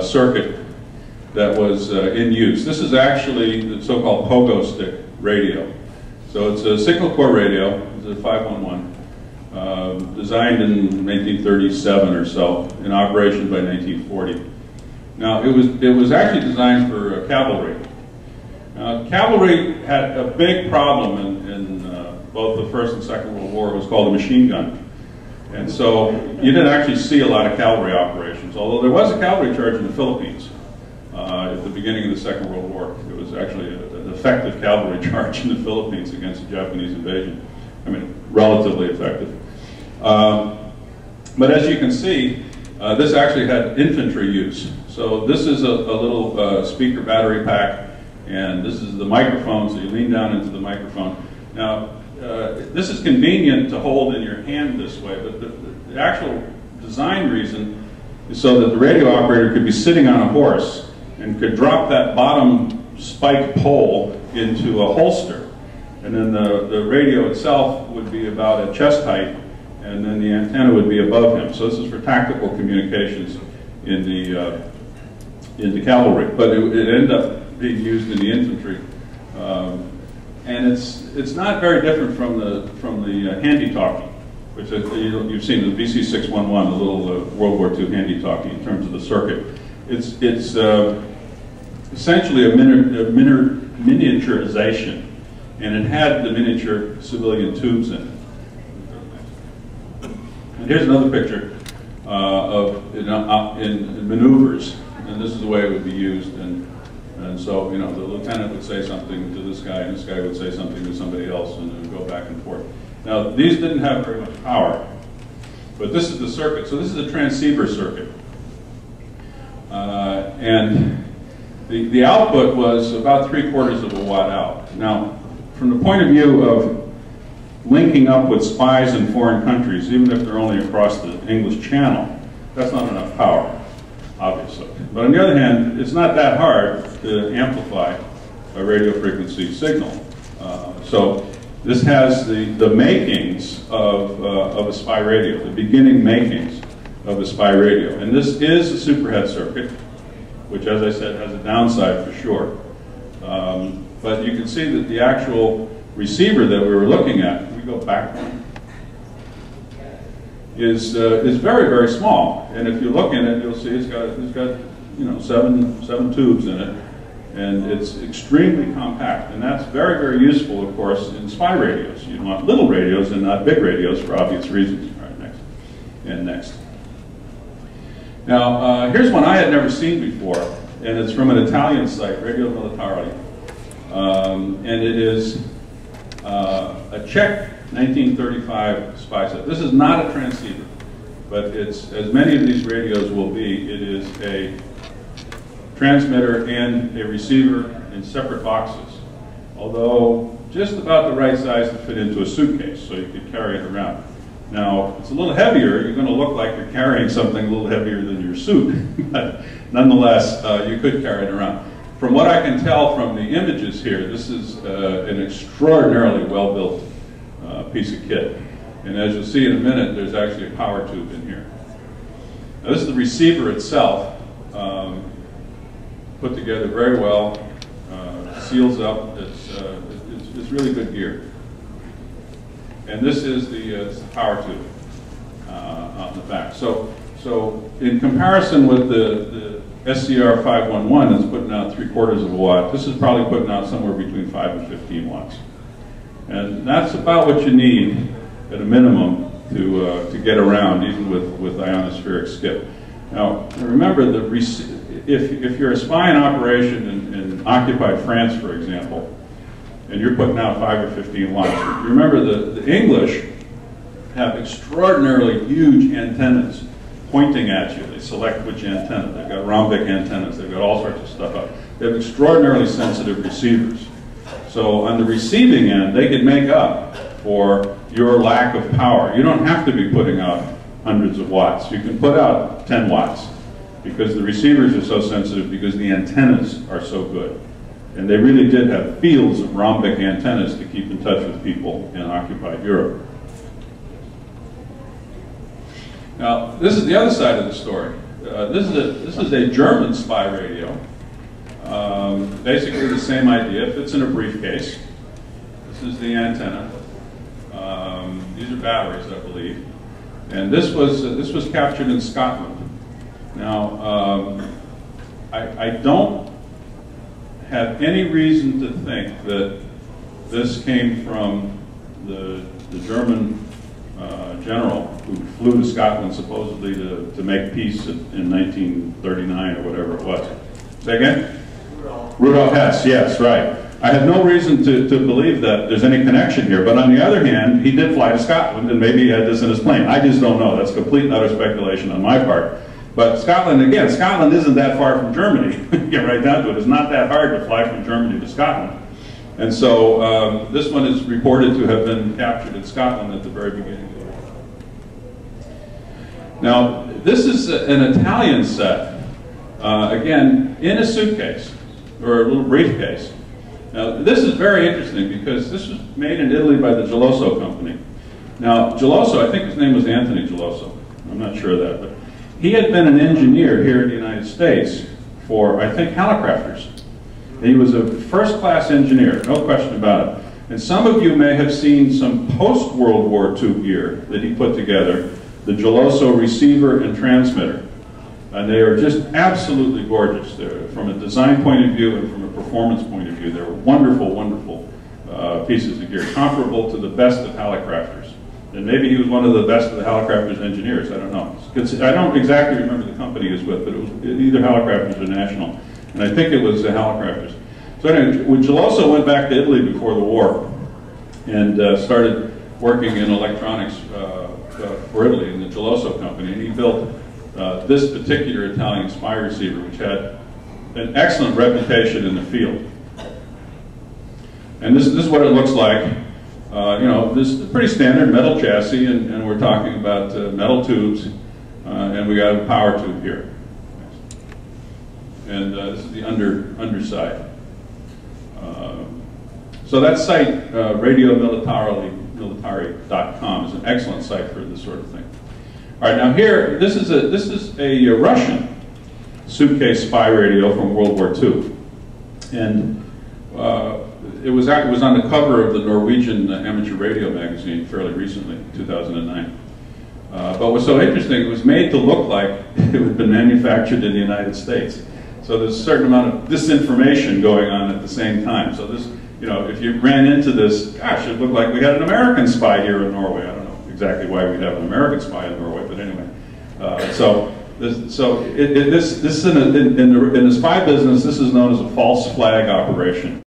circuit that was in use. This is actually the so-called pogo stick radio. So it's a signal core radio. It's a 511, designed in 1937 or so, in operation by 1940. Now, it was actually designed for cavalry. Cavalry had a big problem in both the First and Second World War. It was called a machine gun. And so you didn't actually see a lot of cavalry operations, although there was a cavalry charge in the Philippines at the beginning of the Second World War. It was actually an effective cavalry charge in the Philippines against the Japanese invasion. I mean, relatively effective. But as you can see, this actually had infantry use. So this is a little speaker battery pack, and this is the microphone, so you lean down into the microphone. Now, this is convenient to hold in your hand this way, but the actual design reason is so that the radio operator could be sitting on a horse and could drop that bottom spike pole into a holster. And then the radio itself would be about at chest height, and then the antenna would be above him. So this is for tactical communications in the cavalry. But it ended up being used in the infantry. And it's not very different from the handy-talkie, which you've seen the VC611, the little World War II handy-talkie in terms of the circuit. It's essentially a miniaturization, and it had the miniature civilian tubes in it. And here's another picture of in maneuvers, and this is the way it would be used. And so, you know, the lieutenant would say something to this guy, and this guy would say something to somebody else, and it would go back and forth. Now, these didn't have very much power, but this is the circuit. So this is a transceiver circuit. And the output was about 3/4 of a watt out. Now, from the point of view of linking up with spies in foreign countries, even if they're only across the English Channel, that's not enough power, obviously. But on the other hand, it's not that hard to amplify a radio frequency signal. So this has the makings of a spy radio, the beginning makings of a spy radio. And this is a superhead circuit, which, as I said, has a downside for sure. But you can see that the actual receiver that we were looking at, we go back one, is very, very small. And if you look in it, you'll see it's got you know, seven tubes in it, and it's extremely compact. And that's very, very useful, of course, in spy radios. You want little radios and not big radios for obvious reasons. All right, next. And next. Now, here's one I had never seen before, and it's from an Italian site, Radio Militare. And it is a Czech 1935 spy set. This is not a transceiver, but it's, as many of these radios will be, it is a transmitter and a receiver in separate boxes, although just about the right size to fit into a suitcase, so you could carry it around. Now, it's a little heavier. You're going to look like you're carrying something a little heavier than your suit, but nonetheless, you could carry it around. From what I can tell from the images here, this is an extraordinarily well-built piece of kit. And as you'll see in a minute, there's actually a power tube in here. Now, this is the receiver itself, put together very well, seals up. It's really good gear. And this is the power tube on the back. So in comparison with the SCR 511 that's putting out 3/4 of a watt, this is probably putting out somewhere between 5 and 15 watts. And that's about what you need at a minimum to get around, even with ionospheric skip. Now, remember, if you're a spy in operation in occupied France, for example, and you're putting out 5 or 15 watts, remember the English have extraordinarily huge antennas pointing at you. They select which antenna. They've got rhombic antennas. They've got all sorts of stuff up. They have extraordinarily sensitive receivers. So on the receiving end, they can make up for your lack of power. You don't have to be putting out hundreds of watts. You can put out 10 watts because the receivers are so sensitive, because the antennas are so good. And they really did have fields of rhombic antennas to keep in touch with people in occupied Europe. Now, this is the other side of the story. this is a German spy radio. Basically the same idea. It fits in a briefcase. This is the antenna. These are batteries, I believe. And this was captured in Scotland. Now, I don't have any reason to think that this came from the German general who flew to Scotland supposedly to make peace in 1939 or whatever it was. Say again? Rudolf Hess, yes, right. I have no reason to believe that there's any connection here, but on the other hand, he did fly to Scotland and maybe he had this in his plane. I just don't know. That's complete and utter speculation on my part. But Scotland, again, Scotland isn't that far from Germany. Get right down to it. It's not that hard to fly from Germany to Scotland. And so this one is reported to have been captured in Scotland at the very beginning of the war. Now, this is an Italian set, again, in a suitcase, or a little briefcase. Now, this is very interesting because this was made in Italy by the Geloso company. Now, Geloso, I think his name was Anthony Geloso. I'm not sure of that, but he had been an engineer here in the United States for, I think, helicopters. He was a first-class engineer, no question about it. And some of you may have seen some post-World War II gear that he put together, the Geloso receiver and transmitter. And they are just absolutely gorgeous. They're, from a design point of view and from a performance point of view, they're wonderful, wonderful pieces of gear, comparable to the best of helicrafters. And maybe he was one of the best of the helicrafters engineers, I don't know. I don't exactly remember the company he was with, but it was either helicrafters or National. And I think it was the helicrafters. So anyway, when Geloso went back to Italy before the war and started working in electronics for Italy in the Geloso company, and he built this particular Italian spy receiver, which had an excellent reputation in the field. And this is what it looks like. You know, this is a pretty standard metal chassis, and we're talking about metal tubes, and we got a power tube here. And this is the underside. So that site, radiomilitari.com, is an excellent site for this sort of thing. All right, now here, this is a Russian suitcase spy radio from World War II, and it was on the cover of the Norwegian amateur radio magazine fairly recently, 2009. But what's so interesting, it was made to look like it had been manufactured in the United States. So there's a certain amount of disinformation going on at the same time. So this, you know, if you ran into this, gosh, it looked like we had an American spy here in Norway. I don't know exactly why we'd have an American spy in Norway, but anyway. In the spy business, this is known as a false flag operation.